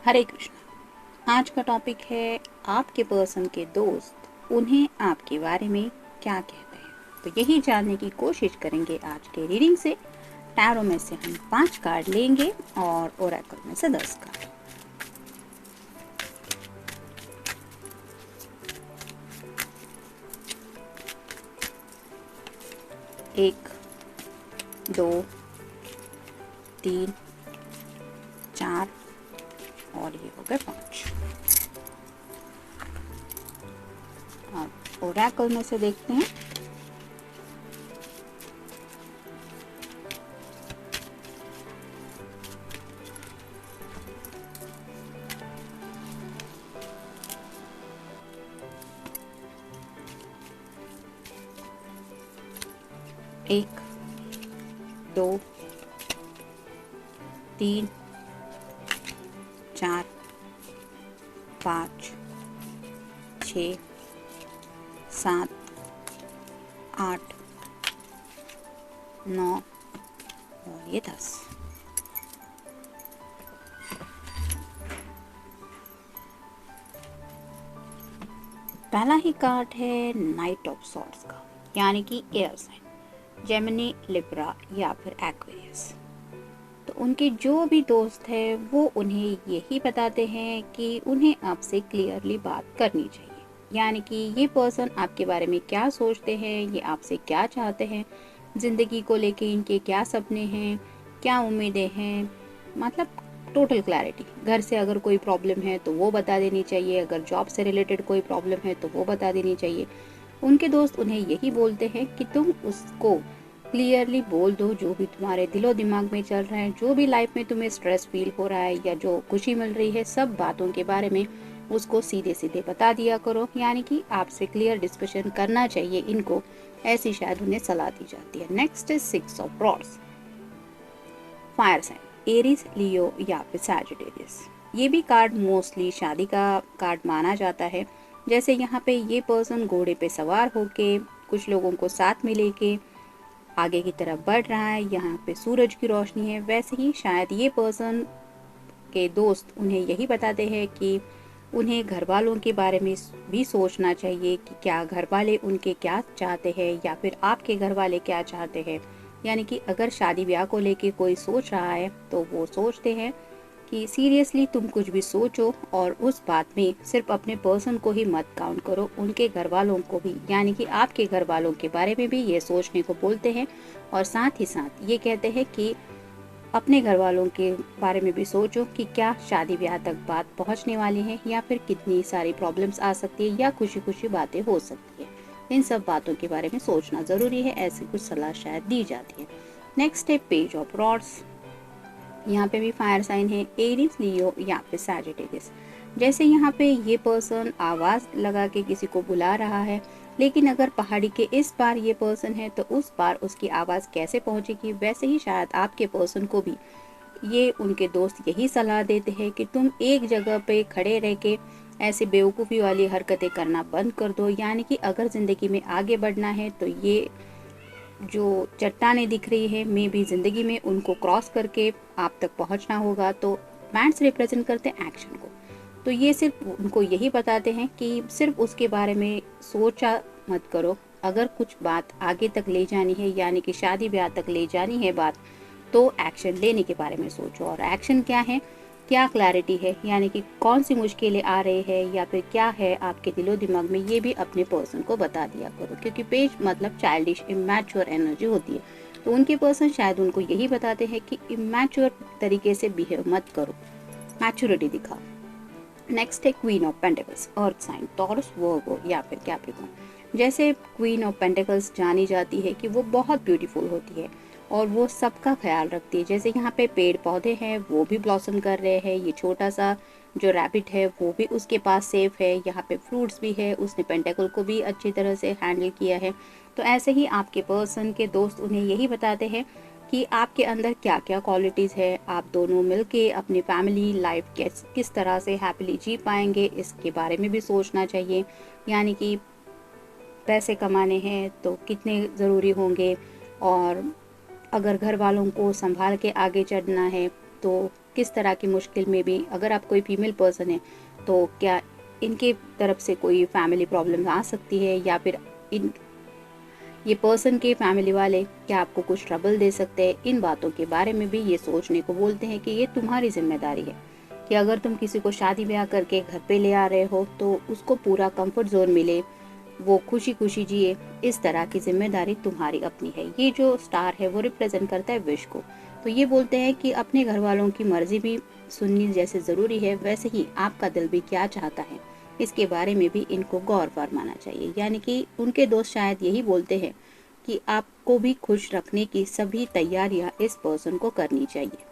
हरे कृष्णा। आज का टॉपिक है आपके पर्सन के दोस्त उन्हें आपके बारे में क्या कहते हैं। तो यही जानने की कोशिश करेंगे आज के रीडिंग से। टैरो में से हम 5 कार्ड लेंगे और ओरेकल में से 10 कार्ड। एक, 2, 3, 4 और ये हो गए 5। अब ओरेकल में से देखते हैं। एक, 2, 3, 4, 5, 6, 7, 8, 9 और ये 10। पहला ही कार्ड है नाइट ऑफ सॉर्ड्स का, यानी कि एयर साइन, जेमिनी, लिब्रा या फिर एक्वेरियस। तो उनके जो भी दोस्त हैं वो उन्हें यही बताते हैं कि उन्हें आपसे क्लियरली बात करनी चाहिए, यानी कि ये पर्सन आपके बारे में क्या सोचते हैं, ये आपसे क्या चाहते हैं, ज़िंदगी को लेके इनके क्या सपने हैं, क्या उम्मीदें हैं, मतलब टोटल क्लैरिटी। घर से अगर कोई प्रॉब्लम है तो वो बता देनी चाहिए, अगर जॉब से रिलेटेड कोई प्रॉब्लम है तो वो बता देनी चाहिए। उनके दोस्त उन्हें यही बोलते हैं कि तुम उसको क्लियरली बोल दो जो भी तुम्हारे दिलो दिमाग में चल रहा है, जो भी लाइफ में तुम्हें स्ट्रेस फील हो रहा है या जो खुशी मिल रही है, सब बातों के बारे में उसको सीधे सीधे बता दिया करो। यानी कि आपसे क्लियर डिस्कशन करना चाहिए इनको, ऐसी शायद उन्हें सलाह दी जाती है। Next is 6 of rods, fire sign, Aries, Leo या फिर सैजिटेरियस। ये भी कार्ड मोस्टली शादी का कार्ड माना जाता है। जैसे यहाँ पे ये पर्सन घोड़े पे सवार होके कुछ लोगों को साथ में लेके आगे की तरफ बढ़ रहा है, यहाँ पे सूरज की रोशनी है, वैसे ही शायद ये पर्सन के दोस्त उन्हें यही बताते हैं कि उन्हें घर वालों के बारे में भी सोचना चाहिए कि क्या घर वाले उनके क्या चाहते हैं या फिर आपके घर वाले क्या चाहते हैं। यानी कि अगर शादी ब्याह को लेके कोई सोच रहा है तो वो सोचते हैं कि सीरियसली तुम कुछ भी सोचो और उस बात में सिर्फ अपने पर्सन को ही मत काउंट करो, उनके घर वालों को भी, यानी कि आपके घर वालों के बारे में भी ये सोचने को बोलते हैं। और साथ ही साथ ये कहते हैं कि अपने घर वालों के बारे में भी सोचो कि क्या शादी ब्याह तक बात पहुंचने वाली है या फिर कितनी सारी प्रॉब्लम्स आ सकती है या खुशी खुशी बातें हो सकती है। इन सब बातों के बारे में सोचना ज़रूरी है, ऐसी कुछ सलाह शायद दी जाती है। नेक्स्ट है पेज ऑफ रॉड्स। यहाँ पे भी फायर साइन है, एरीज, लियो या फिर सैजिटेरियस। जैसे यहाँ पे ये पर्सन आवाज़ लगा के किसी को बुला रहा है, लेकिन अगर पहाड़ी के इस पार ये पर्सन है तो उस पार उसकी आवाज़ कैसे पहुँचेगी, वैसे ही शायद आपके पर्सन को भी ये उनके दोस्त यही सलाह देते हैं कि तुम एक जगह पे खड़े रह के ऐसे बेवकूफ़ी वाली हरकतें करना बंद कर दो। यानी कि अगर ज़िंदगी में आगे बढ़ना है तो ये जो चट्टानें दिख रही है मे भी ज़िंदगी में उनको क्रॉस करके आप तक पहुंचना होगा। तो बैंड्स रिप्रेजेंट करते हैं एक्शन को, तो ये सिर्फ उनको यही बताते हैं कि सिर्फ उसके बारे में सोचा मत करो। अगर कुछ बात आगे तक ले जानी है, यानी कि शादी ब्याह तक ले जानी है बात, तो एक्शन लेने के बारे में सोचो। और एक्शन क्या है, क्या क्लैरिटी है, यानी कि कौन सी मुश्किलें आ रही है या फिर क्या है आपके दिलो दिमाग में, ये भी अपने पर्सन को बता दिया करो। क्योंकि पेज मतलब चाइल्डिश इमैच्योर एनर्जी होती है, तो उनके पर्सन शायद उनको यही बताते हैं कि इमैच्योर तरीके से बिहेव मत करो, मैच्योरिटी दिखाओ। नेक्स्ट है queen of pentacles, earth sign, Taurus, Virgo या फिर कैप्रिकॉर्न। जैसे क्वीन ऑफ पेंटिकल्स जानी जाती है कि वो बहुत ब्यूटीफुल होती है और वो सबका ख्याल रखती है। जैसे यहाँ पे पेड़ पौधे हैं वो भी ब्लॉसम कर रहे हैं, ये छोटा सा जो रैबिट है वो भी उसके पास सेफ है, यहाँ पे फ्रूट्स भी है, उसने पेंटिकल को भी अच्छी तरह से हैंडल किया है। तो ऐसे ही आपके पर्सन के दोस्त उन्हें यही बताते हैं कि आपके अंदर क्या क्या क्वालिटीज़ है, आप दोनों मिलके अपनी फैमिली लाइफ किस तरह से हैप्पीली जी पाएंगे, इसके बारे में भी सोचना चाहिए। यानी कि पैसे कमाने हैं तो कितने ज़रूरी होंगे, और अगर घर वालों को संभाल के आगे चढ़ना है तो किस तरह की मुश्किल में भी, अगर आप कोई फीमेल पर्सन है तो क्या इनके तरफ से कोई फैमिली प्रॉब्लम आ सकती है, या फिर इन ये पर्सन के फैमिली वाले क्या आपको कुछ ट्रबल दे सकते हैं। इन बातों के बारे में भी ये सोचने को बोलते हैं कि ये तुम्हारी जिम्मेदारी है कि अगर तुम किसी को शादी ब्याह करके घर पे ले आ रहे हो तो उसको पूरा कंफर्ट जोन मिले, वो खुशी खुशी जिए, इस तरह की जिम्मेदारी तुम्हारी अपनी है। ये जो स्टार है वो रिप्रेजेंट करता है विश को। तो ये बोलते हैं कि अपने घर वालों की मर्जी भी सुननी जैसे ज़रूरी है, वैसे ही आपका दिल भी क्या चाहता है इसके बारे में भी इनको गौर फरमाना चाहिए। यानी कि उनके दोस्त शायद यही बोलते हैं कि आपको भी खुश रखने की सभी तैयारियां इस पर्सन को करनी चाहिए।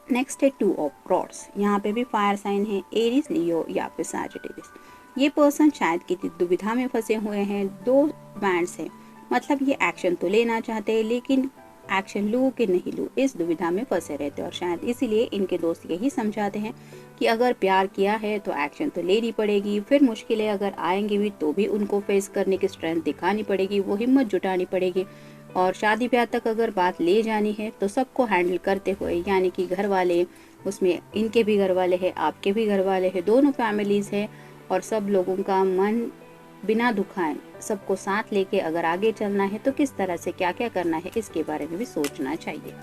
नेक्स्ट है 2 ऑफ रॉड्स। यहाँ पे भी फायर साइन है, एरीज, लियो या फिर सैजिटेरियस। ये पर्सन शायद की दुविधा में फंसे हुए हैं। 2 बैंड्स हैं, मतलब ये एक्शन तो लेना चाहते हैं लेकिन एक्शन लूँ कि नहीं लूँ, इस दुविधा में फंसे रहते हैं। और शायद इसीलिए इनके दोस्त यही समझाते हैं कि अगर प्यार किया है तो एक्शन तो लेनी पड़ेगी, फिर मुश्किलें अगर आएंगी भी तो भी उनको फेस करने की स्ट्रेंथ दिखानी पड़ेगी, वो हिम्मत जुटानी पड़ेगी। और शादी ब्याह तक अगर बात ले जानी है तो सबको हैंडल करते हुए, यानी कि घर वाले, उसमें इनके भी घर वाले हैं, आपके भी घर वाले हैं, दोनों फैमिलीज हैं, और सब लोगों का मन बिना दुखाए सबको साथ लेके अगर आगे चलना है तो किस तरह से क्या क्या करना है इसके बारे में भी सोचना चाहिए।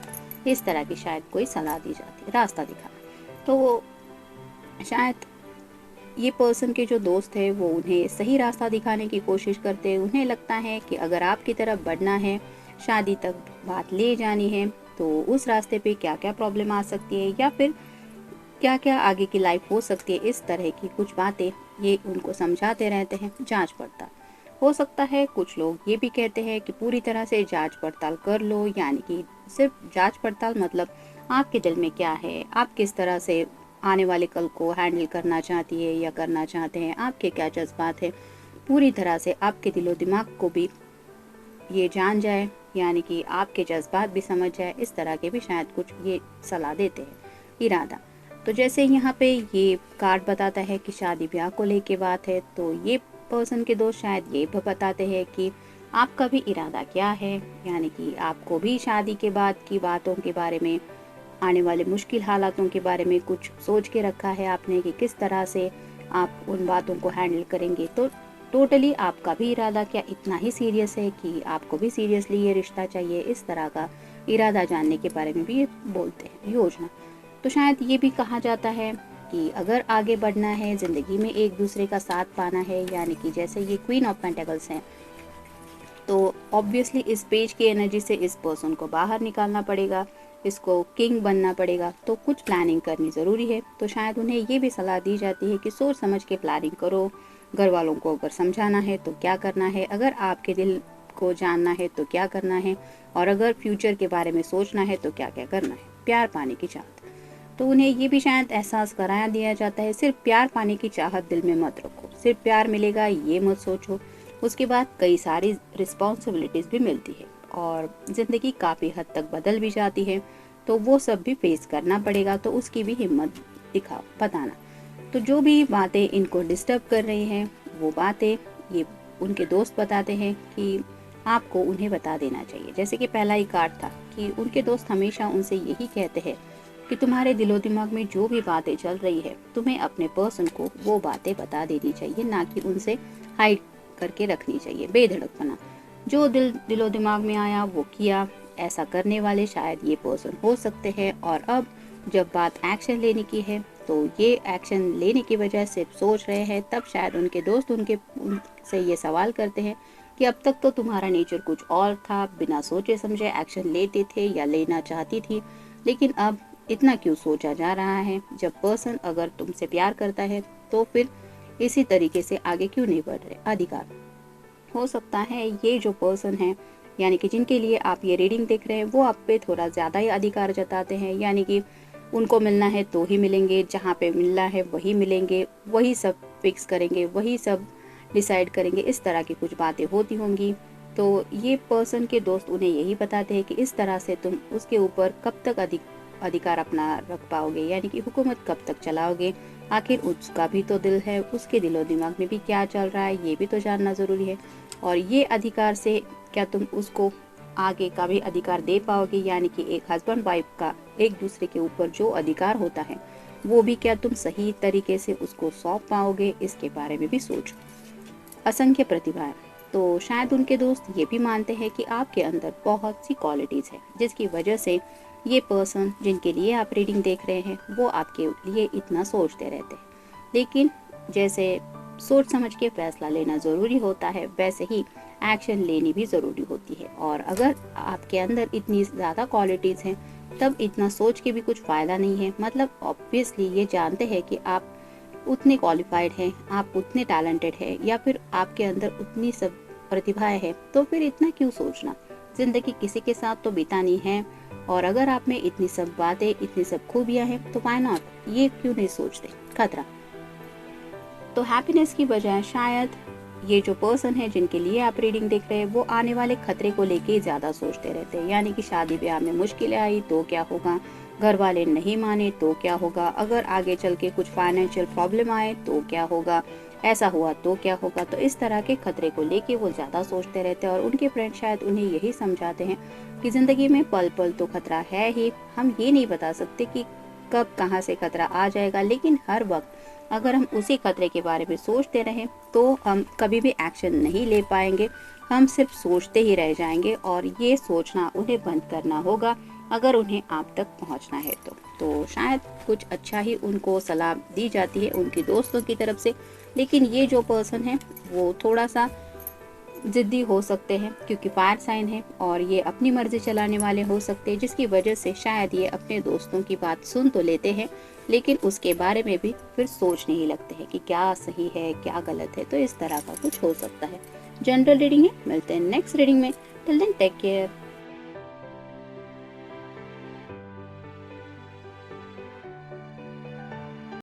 इस तरह की शायद कोई सलाह दी जाती है, रास्ता दिखाना। तो शायद ये पर्सन के जो दोस्त है वो उन्हें सही रास्ता दिखाने की कोशिश करते हैं। उन्हें लगता है कि अगर आपकी तरफ बढ़ना है, शादी तक बात ले जानी है, तो उस रास्ते पे क्या क्या प्रॉब्लम आ सकती है या फिर क्या क्या आगे की लाइफ हो सकती है, इस तरह की कुछ बातें ये उनको समझाते रहते हैं। जांच पड़ताल हो सकता है, कुछ लोग ये भी कहते हैं कि पूरी तरह से जांच पड़ताल कर लो, यानी कि सिर्फ जांच पड़ताल मतलब आपके दिल में क्या है, आप किस तरह से आने वाले कल को हैंडल करना चाहती है या करना चाहते हैं, आपके क्या जज्बात है, पूरी तरह से आपके दिलो दिमाग को भी ये जान जाए, यानी कि आपके जज्बात भी समझ जाए। इस तरह के भी शायद कुछ ये सलाह देते हैं। इरादा, तो जैसे यहाँ पे ये कार्ड बताता है कि शादी ब्याह को लेके बात है, तो ये पर्सन के दोस्त शायद ये बताते हैं कि आपका भी इरादा क्या है, यानी कि आपको भी शादी के बाद की बातों के बारे में, आने वाले मुश्किल हालातों के बारे में कुछ सोच के रखा है आपने कि किस तरह से आप उन बातों को हैंडल करेंगे। तो टोटली आपका भी इरादा क्या इतना ही सीरियस है कि आपको भी सीरियसली ये रिश्ता चाहिए, इस तरह का इरादा जानने के बारे में भी ये बोलते हैं। योजना, तो शायद ये भी कहा जाता है कि अगर आगे बढ़ना है, ज़िंदगी में एक दूसरे का साथ पाना है, यानी कि जैसे ये क्वीन ऑफ पेंटेकल्स हैं, तो ऑब्वियसली इस पेज की एनर्जी से इस पर्सन को बाहर निकालना पड़ेगा, इसको किंग बनना पड़ेगा, तो कुछ प्लानिंग करनी ज़रूरी है। तो शायद उन्हें ये भी सलाह दी जाती है कि सोच समझ के प्लानिंग करो। घर वालों को अगर समझाना है तो क्या करना है, अगर आपके दिल को जानना है तो क्या करना है, और अगर फ्यूचर के बारे में सोचना है तो क्या क्या करना है। प्यार पाने की चाहत, तो उन्हें ये भी शायद एहसास कराया दिया जाता है, सिर्फ प्यार पाने की चाहत दिल में मत रखो, सिर्फ प्यार मिलेगा ये मत सोचो, उसके बाद कई सारी रिस्पॉन्सिबिलिटीज़ भी मिलती है और ज़िंदगी काफ़ी हद तक बदल भी जाती है, तो वो सब भी फेस करना पड़ेगा, तो उसकी भी हिम्मत दिखाओ, बताना। तो जो भी बातें इनको डिस्टर्ब कर रही हैं वो बातें ये उनके दोस्त बताते हैं कि आपको उन्हें बता देना चाहिए। जैसे कि पहला ही कार्ड था कि उनके दोस्त हमेशा उनसे यही कहते हैं कि तुम्हारे दिलो दिमाग में जो भी बातें चल रही है, तुम्हें अपने पर्सन को वो बातें बता देनी चाहिए, ना कि उनसे हाइड करके रखनी चाहिए। बेधड़कपना, जो दिलो दिमाग में आया वो किया, ऐसा करने वाले शायद ये पर्सन हो सकते हैं। और अब जब बात एक्शन लेने की है तो ये एक्शन लेने की बजाय सिर्फ सोच रहे हैं, तब शायद उनके दोस्त उनसे ये सवाल करते हैं कि अब तक तो तुम्हारा नेचर कुछ और था, बिना सोचे समझे एक्शन लेते थे या लेना चाहती थी, लेकिन अब इतना क्यों सोचा जा रहा है? जब पर्सन अगर तुमसे प्यार करता है तो फिर इसी तरीके से आगे क्यों नहीं बढ़ रहे? अधिकार, हो सकता है ये जो पर्सन है, यानी कि जिनके लिए आप ये रीडिंग देख रहे हैं, वो आप पे थोड़ा ज़्यादा ही अधिकार जताते हैं, यानी कि उनको मिलना है तो ही मिलेंगे, जहाँ पे मिलना है वही मिलेंगे, वही सब फिक्स करेंगे, वही सब डिसाइड करेंगे, इस तरह की कुछ बातें होती होंगी। तो ये पर्सन के दोस्त उन्हें यही बताते हैं कि इस तरह से तुम उसके ऊपर कब तक अधिकार अपना रख पाओगे, यानी कि हुकूमत कब तक चलाओगे? आखिर उसका भी तो दिल है, उसके दिलो दिमाग में भी क्या चल रहा है, ये भी तो जानना ज़रूरी है। और ये अधिकार से क्या तुम उसको आगे का भी अधिकार दे पाओगे, यानी कि एक हस्बैंड वाइफ का एक दूसरे के ऊपर जो अधिकार होता है वो भी क्या तुम सही तरीके से उसको सौंप पाओगे, इसके बारे में भी सोचो। असंख्य प्रतिभाएं, तो शायद उनके दोस्त ये भी मानते हैं कि आपके अंदर बहुत सी क्वालिटीज़ है जिसकी वजह से ये पर्सन जिनके लिए आप रीडिंग देख रहे हैं वो आपके लिए इतना सोचते रहते हैं। लेकिन जैसे सोच समझ के फैसला लेना ज़रूरी होता है, वैसे ही एक्शन लेनी भी ज़रूरी होती है। और अगर आपके अंदर इतनी ज़्यादा क्वालिटीज़ हैं तब इतना सोच के भी कुछ फ़ायदा नहीं है। मतलब ऑब्वियसली ये जानते हैं कि आप उतने क्वालिफाइड हैं, आप उतने टैलेंटेड हैं, या फिर आपके अंदर उतनी सब प्रतिभाएं हैं, तो फिर इतना क्यों सोचना। ज़िंदगी किसी के साथ तो बितानी है, और अगर आप में इतनी सब बातें, इतनी सब खूबियाँ हैं तो व्हाई नॉट, ये क्यों नहीं सोचते। खतरा, तो हैप्पीनेस की बजाय शायद ये जो पर्सन है जिनके लिए आप रीडिंग देख रहे हैं वो आने वाले खतरे को लेके ज़्यादा सोचते रहते हैं। यानी कि शादी ब्याह में मुश्किलें आई तो क्या होगा, घर वाले नहीं माने तो क्या होगा, अगर आगे चल के कुछ फाइनेंशियल प्रॉब्लम आए तो क्या होगा, ऐसा हुआ तो क्या होगा। तो इस तरह के खतरे को लेके वो ज़्यादा सोचते रहते हैं, और उनके फ्रेंड शायद उन्हें यही समझाते हैं कि ज़िंदगी में पल पल तो खतरा है ही। हम ये नहीं बता सकते कि कब कहाँ से खतरा आ जाएगा, लेकिन हर वक्त अगर हम उसी खतरे के बारे में सोचते रहें तो हम कभी भी एक्शन नहीं ले पाएंगे, हम सिर्फ सोचते ही रह जाएंगे। और ये सोचना उन्हें बंद करना होगा अगर उन्हें आप तक पहुंचना है तो शायद कुछ अच्छा ही उनको सलाह दी जाती है उनके दोस्तों की तरफ से। लेकिन ये जो पर्सन है वो थोड़ा सा ज़िद्दी हो सकते हैं, क्योंकि फायर साइन है और ये अपनी मर्जी चलाने वाले हो सकते हैं, जिसकी वजह से शायद ये अपने दोस्तों की बात सुन तो लेते हैं लेकिन उसके बारे में भी फिर सोचने ही लगते हैं कि क्या सही है क्या गलत है। तो इस तरह का कुछ हो सकता है। जनरल रीडिंग है, मिलते हैं नेक्स्ट रीडिंग में। Till then take care.